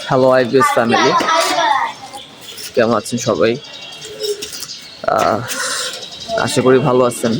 Hello IBS family, কেমন আছেন সবাই? আশা করি ভালো আছেন।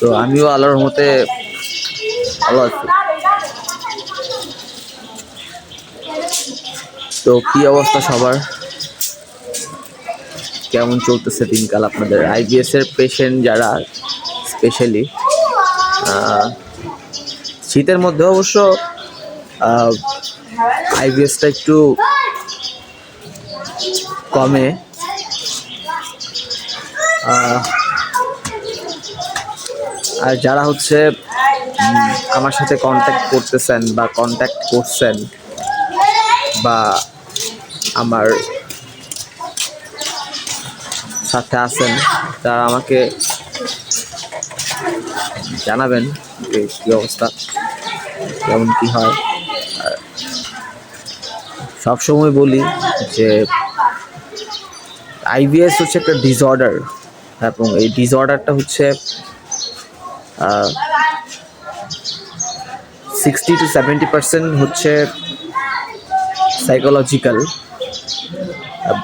তো আমিও আল্লাহর রহমতে ভালো আছি। তো কি অবস্থা সবার? কেমন চলতেছে দিনকাল আপনাদের? আইবিএস এর পেশেন্ট যারা, স্পেশালি শীতের মধ্যে অবশ্য আইবিএসটা একটু কমে। আর যারা হচ্ছে আমার সাথে কন্ট্যাক্ট করতেছেন বা কন্ট্যাক্ট করছেন বা আমার সাথে আছেন, তারা আমাকে জানাবেন যে কী অবস্থা, কেমন কী হয়। আর সবসময় বলি যে আইবিএস হচ্ছে একটা ডিসঅর্ডার, এবং এই ডিসঅর্ডারটা হচ্ছে 60-70% হচ্ছে সাইকোলজিক্যাল,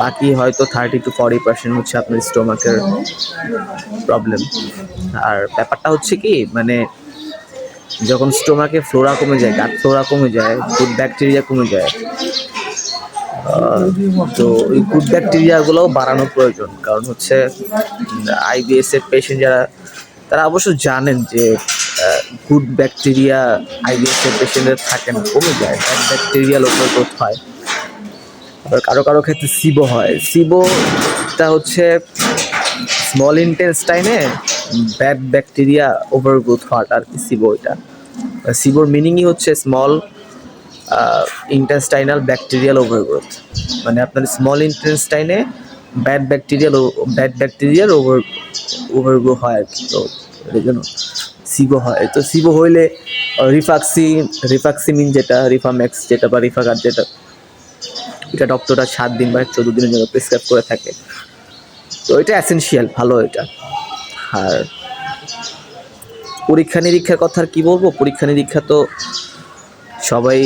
বাকি হয়তো 30-40% হচ্ছে আপনার স্টোমাকের প্রবলেম। আর ব্যাপারটা হচ্ছে কি, মানে যখন স্টোমাকে ফ্লোরা কমে যায়, গাট ফ্লোরা কমে যায়, গুড ব্যাকটেরিয়া কমে যায়, তো এই গুড ব্যাকটেরিয়াগুলোও বাড়ানো প্রয়োজন। কারণ হচ্ছে আইবিএস এর পেশেন্ট যারা, তারা অবশ্য জানেন যে গুড ব্যাকটেরিয়া আইবিএস এর পেশেন্টের থাকে না, কমে যায়, ব্যাড ব্যাকটেরিয়াল ওভারগ্রোথ হয়। আবার কারো কারো ক্ষেত্রে সিবো হয়। সিবোটা হচ্ছে স্মল ইন্টেস্টাইনে ব্যাড ব্যাকটেরিয়া ওভারগ্রোথ হয় আর কি। সিবো, এটা সিবোর মিনিংই হচ্ছে স্মল ইন্টেস্টাইনাল ব্যাকটেরিয়াল ওভারগ্রোথ, মানে আপনার স্মল ইন্টেস্টাইনে ব্যাড ব্যাকটেরিয়াল ওভারগ্রো হয় আর কি। তো এই জন্য সিবো হয়। তো সিবো হইলে রিফাক্সিমিন যেটা, রিফাম্যাক্স যেটা বা রিফাগার যেটা, এটা ডক্টররা 7 দিন বা 14 দিনের জন্য প্রেসক্রাইব করে থাকে। তো এটা এসেনশিয়াল, ভালো এটা। আর পরীক্ষা নিরীক্ষার কথা আর কি বলবো, পরীক্ষা নিরীক্ষা তো সবাই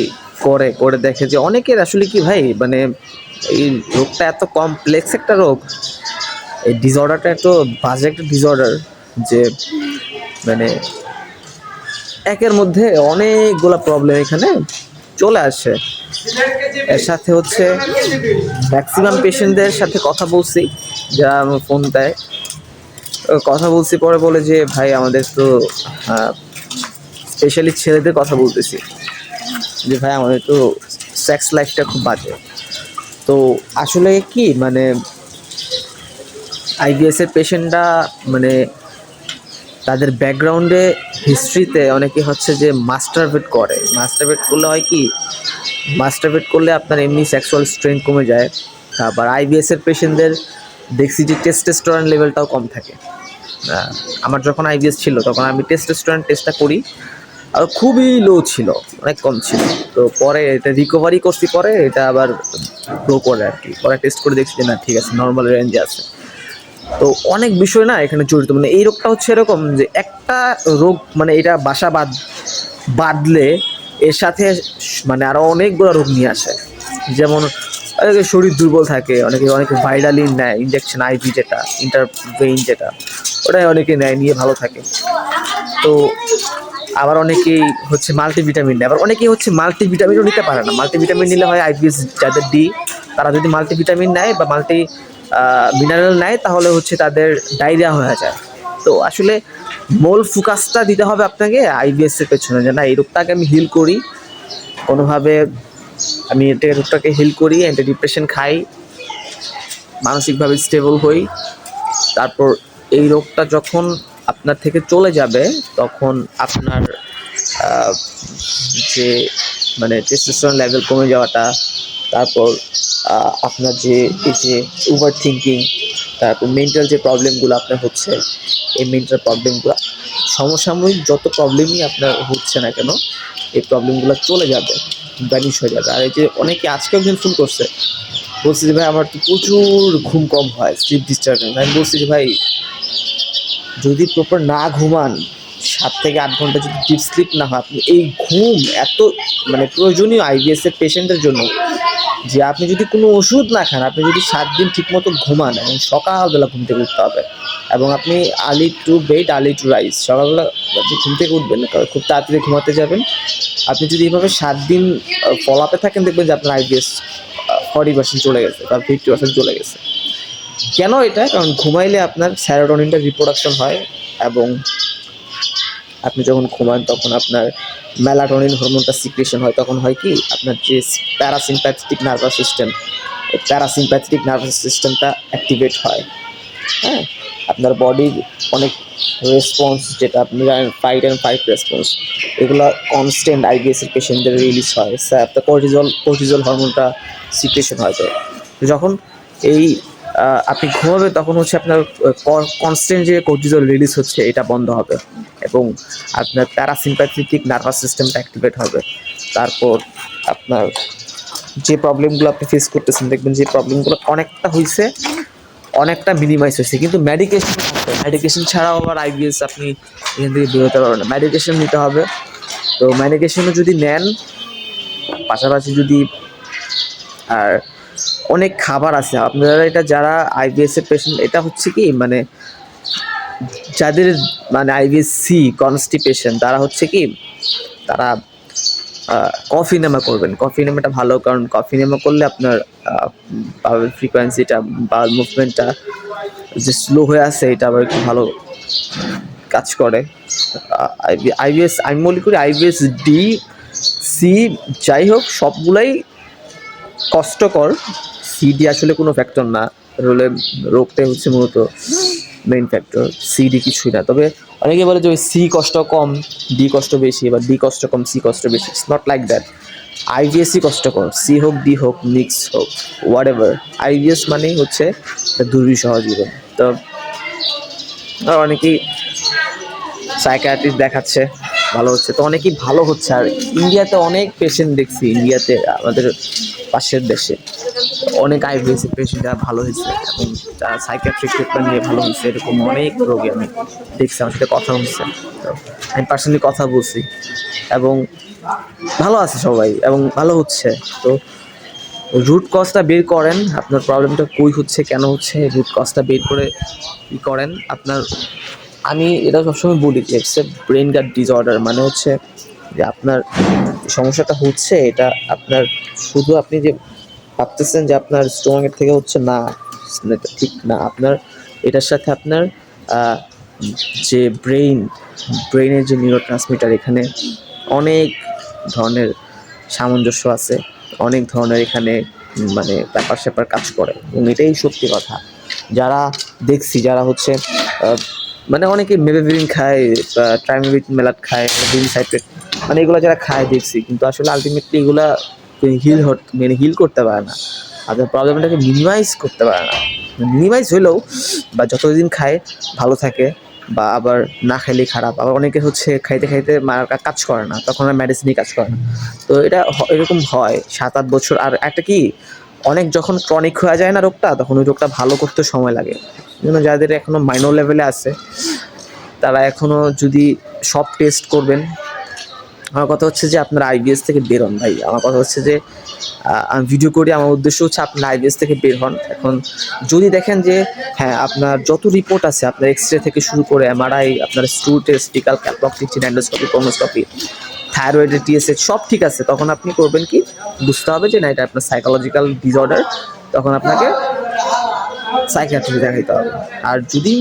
করে দেখে যে অনেকের আসলে কি ভাই, মানে এই রোগটা এত কমপ্লেক্স একটা রোগ, এই ডিসঅর্ডারটা এত বাজে একটা ডিসঅর্ডার যে মানে একের মধ্যে অনেকগুলো প্রবলেম এখানে চলে আসে। এর সাথে হচ্ছে ম্যাক্সিমাম পেশেন্টদের সাথে কথা বলছি, যারা আমার ফোন দেয়, কথা বলছি, পরে বলে যে ভাই আমাদের তো স্পেশালি ছেলেদের কথা বলতেছি যে ভাই আমাদের তো সেক্স লাইফটা খুব বাজে। তো আসলে কি, মানে আইবিএস এর পেশেন্টরা মানে তাদের ব্যাকগ্রাউন্ডে হিস্ট্রিতে অনেকে হচ্ছে যে মাস্টারবেট করলে হয় কি, মাস্টারবেট করলে আপনার এমনি সেক্সুয়াল স্ট্রেংথ কমে যায়। আবার আইবিএস এর পেশেন্টদের দেখছি যে টেস্টোস্টেরন লেভেলটাও কম থাকে। আমার যখন আইবিএস ছিল তখন আমি টেস্টোস্টেরন টেস্টটা করি, আর খুবই লো ছিল, অনেক কম ছিল। তো পরে এটা রিকভারি করছি, পরে এটা আবার গ্রো করে আর কি। পরে টেস্ট করে দেখছি যে না, ঠিক আছে, নর্মাল রেঞ্জে আছে। তো অনেক বিষয় না এখানে জড়িত। মানে এই রোগটা হচ্ছে এরকম যে একটা রোগ, মানে এটা বাদলে এর সাথে মানে আরো অনেকগুলো রোগ নিয়ে আসে। যেমন অনেকে শরীর দুর্বল থাকে, অনেকে ভাইরালিন নেয়, ইনজেকশন আইভি যেটা, ইন্টারভেইন যেটা, ওটাই অনেকে নেয়, নিয়ে ভালো থাকে। তো আবার অনেকেই হচ্ছে মাল্টিভিটামিন নেয়, আবার অনেকেই হচ্ছে মাল্টিভিটামিনও নিতে পারে না। মাল্টিভিটামিন নিলে হয় আইবিএস যাদের ডি, তারা যদি মাল্টিভিটামিন নেয় বা মিনারেল নেয়, তাহলে হচ্ছে তাদের ডায়রিয়া হয়ে যায়। তো আসলে মূল ফোকাসটা দিতে হবে আপনাকে আইবিএস এর পেছনে, যে না, এই রোগটাকে আমি হিল করি কোনোভাবে, আমি রোগটাকে হিল করি, অ্যান্টি ডিপ্রেশন খাই, মানসিকভাবে স্টেবল হই। তারপর এই রোগটা যখন আপনার থেকে চলে যাবে, তখন আপনার যে মানে টেস্টোস্টেরন লেভেল কমে যাওয়াটা, তারপর আপনার যে এই যে ওভার থিঙ্কিং, তারপর মেন্টাল যে প্রবলেমগুলো আপনার হচ্ছে, এই মেন্টাল প্রবলেমগুলো, সমসাময়িক যত প্রবলেমই আপনার হচ্ছে না কেন, এই প্রবলেমগুলো চলে যাবে, ভ্যানিশ হয়ে যাবে। আর এই যে অনেকে আজকে একজন ফোন করছে, বলছি যে ভাই আমার তো প্রচুর ঘুম কম হয়, স্লিপ ডিস্টার্বেন্স। আমি বলছি যে ভাই, যদি প্রপার না ঘুমান, 7 থেকে 8 ঘন্টা যদি ডিপ স্লিপ না হয়, আপনি এই ঘুম এত মানে প্রয়োজনীয় আইবিএস এর পেশেন্টের জন্য, যে আপনি যদি কোনো ওষুধ না খান, আপনি যদি 7 দিন ঠিকমতো ঘুমান এবং সকালবেলা ঘুম থেকে উঠতে হবে, এবং আপনি early to bed early to rise, সকালবেলা আপনি ঘুম থেকে উঠবেন, খুব তাড়াতাড়ি ঘুমাতে যাবেন। আপনি যদি এইভাবে 7 দিন ফলো আপে থাকেন, দেখবেন যে আপনার আইবিএস 40% চলে গেছে বা 50% চলে গেছে। কেন এটা? কারণ ঘুমাইলে আপনার সেরোটোনিনটা রিপ্রোডাকশন হয়, এবং আপনি যখন ঘুমান তখন আপনার মেলাটোনিন হরমোনটা সিক্রেশন হয়। তখন হয় কি, আপনার যে প্যারাসিম্প্যাথেটিক নার্ভাস সিস্টেম, এই প্যারাসিম্প্যাথেটিক নার্ভাস সিস্টেমটা অ্যাক্টিভেট হয়। হ্যাঁ, আপনার বডির অনেক রেসপন্স, যেটা আপনি জানেন ফাইট অ্যান্ড ফাইট রেসপন্স, এগুলো কনস্ট্যান্ট আইবিএস এর পেশেন্টদের রিলিজ হয়। আপনার কর্টিজল হরমোনটা সিক্রেশন হয়। তো যখন এই আপনি ঘুমাবে, তখন হচ্ছে আপনার কনস্ট্যান্ট যে কর্টিজল রিলিজ হচ্ছে এটা বন্ধ হবে, এবং আপনার প্যারাসিম্প্যাথেটিক নার্ভাস সিস্টেমটা অ্যাক্টিভেট হবে। তারপর আপনার যে প্রবলেমগুলো আপনি ফেস করতেছেন, দেখবেন যে প্রবলেমগুলো অনেকটা মিনিমাইজ হয়েছে। কিন্তু মেডিকেশন ছাড়াও আবার আইবিএস আপনি এখান থেকে বেরোতে পারবেন না, মেডিকেশন নিতে হবে। তো মেডিকেশনও যদি নেন, পাশাপাশি যদি আর অনেক খাবার আছে আপনারা, এটা যারা আইবিএস এর পেশেন্ট, এটা হচ্ছে কি মানে যাদের মানে আইবিএস সি কনস্টিপেশন, তারা হচ্ছে কি তারা কফি নেমা করবেন। কফি নেমাটা ভালো, কারণ কফি নেমা করলে আপনার পাওয়ার ফ্রিকোয়েন্সিটা বা মুভমেন্টটা যে স্লো হয়ে আছে, এটা আবার একটু ভালো কাজ করে। আইবিএস আমি মনে করি আইবিএস ডি সি যাই হোক, সবগুলাই কষ্টকর। সিডি আসলে কোনো ফ্যাক্টর না, হলে রোগটাই হচ্ছে মূলত মেইন ফ্যাক্টর, সিডি কিছুই না। তবে অনেকে বলে যে ওই সি কষ্ট কম, ডি কষ্ট বেশি, বা ডি কষ্ট কম, সি কষ্ট বেশি। It's not like that. আইবিএসই কষ্টকর, সি হোক, ডি হোক, মিক্স হোক, হোয়াট এভার, আইবিএস মানেই হচ্ছে দুর্বিষহ জীবন। তো অনেকেই সাইকিয়াট্রিস্ট দেখাচ্ছে, ভালো হচ্ছে, তো অনেকেই ভালো হচ্ছে। আর ইন্ডিয়াতে অনেক পেশেন্ট দেখছি, ইন্ডিয়াতে আমাদের পাশের দেশে অনেক আইবিএস পেশেন্ট যারা ভালো হয়েছে, এবং যারা সাইকিয়াট্রিক ট্রিটমেন্ট নিয়ে ভালো হয়েছে, এরকম অনেক রোগী আমি দেখছি, আমার সাথে কথা হচ্ছে। তো আমি পার্সোনালি কথা বলছি, এবং ভালো আছে সবাই, এবং ভালো হচ্ছে। তো রুট কজটা বের করেন, আপনার প্রবলেমটা কই হচ্ছে, কেন হচ্ছে, রুট কজটা বের করে ই করেন। আপনার আমি এটা সবসময় বলি যে it's a brain gut disorder, মানে হচ্ছে যে আপনার সমস্যাটা হচ্ছে, এটা আপনার শুধু আপনি যে ভাবতেছেন যে আপনার স্টোমাকের থেকে হচ্ছে, না, এটা ঠিক না। আপনার এটার সাথে আপনার যে ব্রেইনের যে নিউরো ট্রান্সমিটার, এখানে অনেক ধরনের সামঞ্জস্য আছে, অনেক ধরনের এখানে মানে ব্যাপার স্যাপার কাজ করে, এবং এটাই সত্যি কথা। যারা দেখছি, যারা হচ্ছে মানে অনেকে মেবেভিরিন খায়, ট্রাইমেভিরিন খায়, ভিন সাইট্রেট, মানে এগুলো যারা খায় দেখছি, কিন্তু আসলে আলটিমেটলি এগুলা হিল করতে পারে না, আপনার প্রবলেমটাকে মিনিমাইজ করতে পারে না। মিনিমাইজ হলেও বা যতদিন খায় ভালো থাকে, বা আবার না খাইলেই খারাপ। আবার অনেকে হচ্ছে খাইতে খাইতে কাজ করে না, তখন আর মেডিসিনই কাজ করে না। তো এটা এরকম হয় 7-8 বছর। আর একটা কি, অনেক যখন ক্রনিক হয়ে যায় না রোগটা, তখন ওই রোগটা ভালো করতে সময় লাগে। যাদের এখনো মাইনর লেভেলে আছে, তারা এখনো যদি সব টেস্ট করবেন। আমার কথা হচ্ছে যে আপনার আইবিএস থেকে বের হন ভাই। আমার কথা হচ্ছে যে আমি ভিডিও করি, আমার উদ্দেশ্য হচ্ছে আপনার আইবিএস থেকে বের হন। এখন যদি দেখেন যে হ্যাঁ, আপনার যত রিপোর্ট আছে, আপনার এক্সরে থেকে শুরু করে এমআরআই, আপনার স্টুল টেস্ট, ফিকাল ক্যাপলক্সিটি, অ্যান্ডোস্কপি, কোনোস্কপি, থাইরয়েডের টিএসএইচ সব ঠিক আছে, তখন আপনি করবেন কি, বুঝতে হবে যে না, এটা আপনার সাইকোলজিক্যাল ডিসঅর্ডার, তখন আপনাকে সাইকিয়াট্রিস্ট দেখাইতে হবে। আর যদি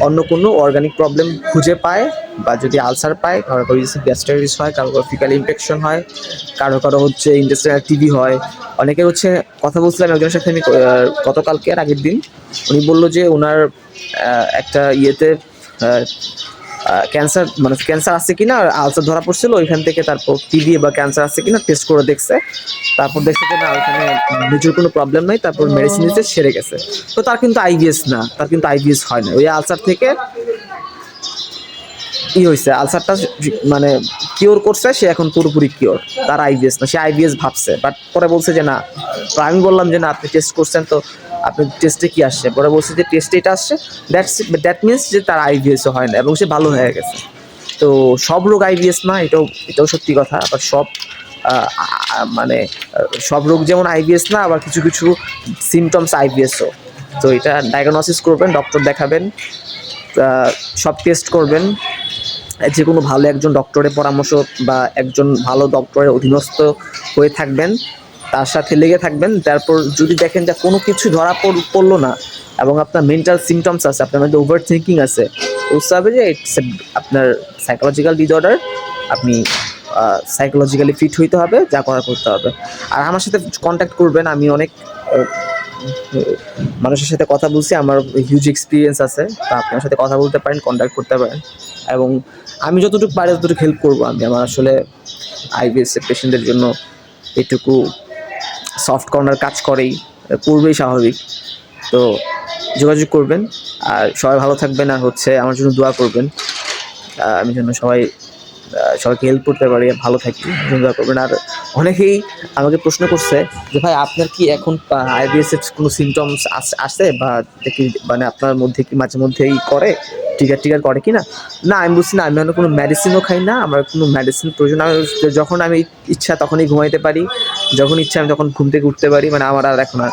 অন্য কোনো অর্গানিক প্রবলেম খুঁজে পায়, বা যদি আলসার পায়, কারো কারো গ্যাস্ট্রাইটিস হয়, কারো কারো ফিকাল ইনফেকশন হয়, কারো কারো হচ্ছে ইন্টেস্টাইনাল টিবি হয়। অনেকে হচ্ছে, কথা বলছিলাম একজনের সাথে আমি গতকালকে, আর আগের দিন, উনি বললো যে ওনার একটা ইয়েতে ক্যান্সার, মানে ক্যান্সার আছে কিনা, আলসার ধরা পড়ছিল, ওইখান থেকে তারপর টিবি বা ক্যান্সার আছে কিনা টেস্ট করে দেখছে, তারপর দেখছে যে না, ওইখানে নিজের কোনো প্রবলেম নাই, তারপর মেডিসিন নিতে সেরে গেছে। তো তার কিন্তু আইবিএস না, তার কিন্তু আইবিএস হয় না, ওই আলসার থেকে হয়েছে, আলসারটা মানে কিওর করছে, সে এখন পুরোপুরি কিওর, তার আইবিএস না, সে আইবিএস ভাবছে, বাট পরে বলছে যে না। তো আমি বললাম যে না, আপনি টেস্ট করছেন, তো আপনি টেস্টে কি আসছে? পরে বলছে যে টেস্টে এটা আসছে, দ্যাট মিনস যে তার আইবিএসও হয় না, এবং সে ভালো হয়ে গেছে। তো সব রোগ আইবিএস না, এটাও সত্যি কথা। আবার মানে সব রোগ যেমন আইবিএস না, আবার কিছু কিছু সিমটমস আইবিএসও। তো এটা ডায়াগনোসিস করবেন, ডক্টর দেখাবেন, সব টেস্ট করবেন, যে কোনো ভালো একজন ডক্টরের পরামর্শ বা একজন ভালো ডক্টরের অধীনস্থ হয়ে থাকবেন, তার সাথে লেগে থাকবেন। তারপর যদি দেখেন যে কোনো কিছু ধরা পড়লো না এবং আপনার মেন্টাল সিমটমস আছে, আপনার মধ্যে ওভার থিঙ্কিং আছে, বুঝতে হবে যে ইটস আপনার সাইকোলজিক্যাল ডিসঅর্ডার। আপনি সাইকোলজিক্যালি ফিট হইতে হবে, যা করার করতে হবে। আর আমার সাথে কন্ট্যাক্ট করবেন, আমি অনেক মানুষের সাথে কথা বলছি, আমার হিউজ এক্সপিরিয়েন্স আছে। তা আপনার সাথে কথা বলতে পারেন, কন্ট্যাক্ট করতে পারেন, এবং আমি যতটুকু পারি ততটুকু হেল্প করবো। আমার আসলে আইবিএস পেশেন্টদের জন্য এটুকু সফট কর্নার কাজ করবেই স্বাভাবিক। তো যোগাযোগ করবেন, আর সবাই ভালো থাকবেন, আর আমার জন্য দোয়া করবেন, আমি যেন সবাইকে হেল্প করতে পারি, ভালো থাকি, দোয়া করবেন। আর অনেকেই আমাকে প্রশ্ন করছে যে ভাই আপনার কি এখন আইবিএস এর কোনো সিমটমস আসে, বা দেখি মানে আপনার মধ্যে কি মাঝে মধ্যেই করে, টিকার করে কি না। আমি বুঝছি না, আমি কোনো মেডিসিনও খাই না, আমার কোনো মেডিসিন প্রয়োজন। যখন আমি ইচ্ছা তখনই ঘুমাইতে পারি, যখন ইচ্ছা আমি তখন ঘুম থেকে উঠতে পারি। মানে আমার আর এখন আর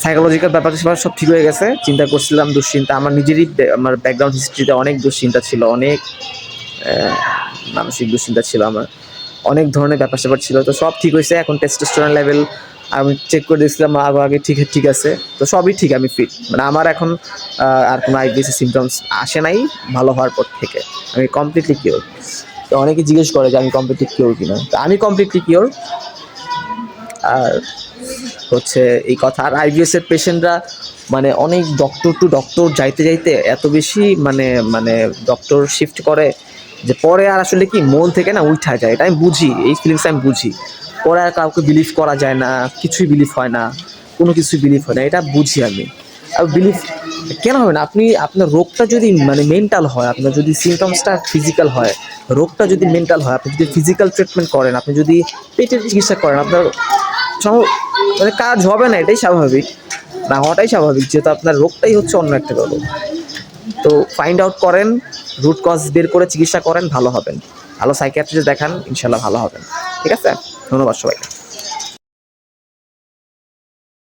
সাইকোলজিক্যাল ব্যাপার সব ঠিক হয়ে গেছে। চিন্তা করছিলাম, দুশ্চিন্তা, আমার নিজেরই আমার ব্যাকগ্রাউন্ড হিস্ট্রিতে অনেক দুশ্চিন্তা ছিল, অনেক মানসিক দুশ্চিন্তা ছিল, আমার অনেক ধরনের ব্যাপার ছিল। তো সব ঠিক হয়েছে, এখন টেস্টোস্টেরন লেভেল আমি চেক করে দিয়েছিলাম আগে ঠিক আছে। তো সবই ঠিক, আমি ফিট। মানে আমার এখন আর কোনো আইবিএসি সিমটমস আসে নাই ভালো হওয়ার পর থেকে, আমি কমপ্লিটলি কিওর। তো অনেকে জিজ্ঞেস করে যে আমি কমপ্লিটলি কিওর কিনা, তো আমি কমপ্লিটলি কিওর। আর এই কথা। আর আইবিএস এর পেশেন্টরা মানে অনেক ডক্টর টু ডক্টর যাইতে এত বেশি মানে ডক্টর শিফট করে যে পরে আর আসলে কি মন থেকে না উঠা যায়। এটা আমি বুঝি, এই ফিলিংস আমি বুঝি। পরে আর কাউকে বিলিভ করা যায় না, কিছুই বিলিভ হয় না, কোনো কিছুই বিলিভ হয় না, এটা বুঝি আমি। আর বিলিভ কেন হবে না? আপনার রোগটা যদি মানে মেন্টাল হয়, আপনার যদি সিমটমসটা ফিজিক্যাল হয়, রোগটা যদি মেন্টাল হয়, আপনি যদি ফিজিক্যাল ট্রিটমেন্ট করেন, আপনি যদি পেটের চিকিৎসা করেন, আপনার মানে কাজ হবে না, এটাই স্বাভাবিক, না হওয়াটাই স্বাভাবিক, যেহেতু আপনার রোগটাই হচ্ছে অন্য একটা রোগ। তো ফাইন্ড আউট করেন, রুট কজ বের করে চিকিৎসা করেন, ভালো হবেন। ভালো সাইকিয়াট্রিস্ট দেখান, ইনশাল্লাহ ভালো হবেন। ঠিক আছে, ধন্যবাদ সবাইকে।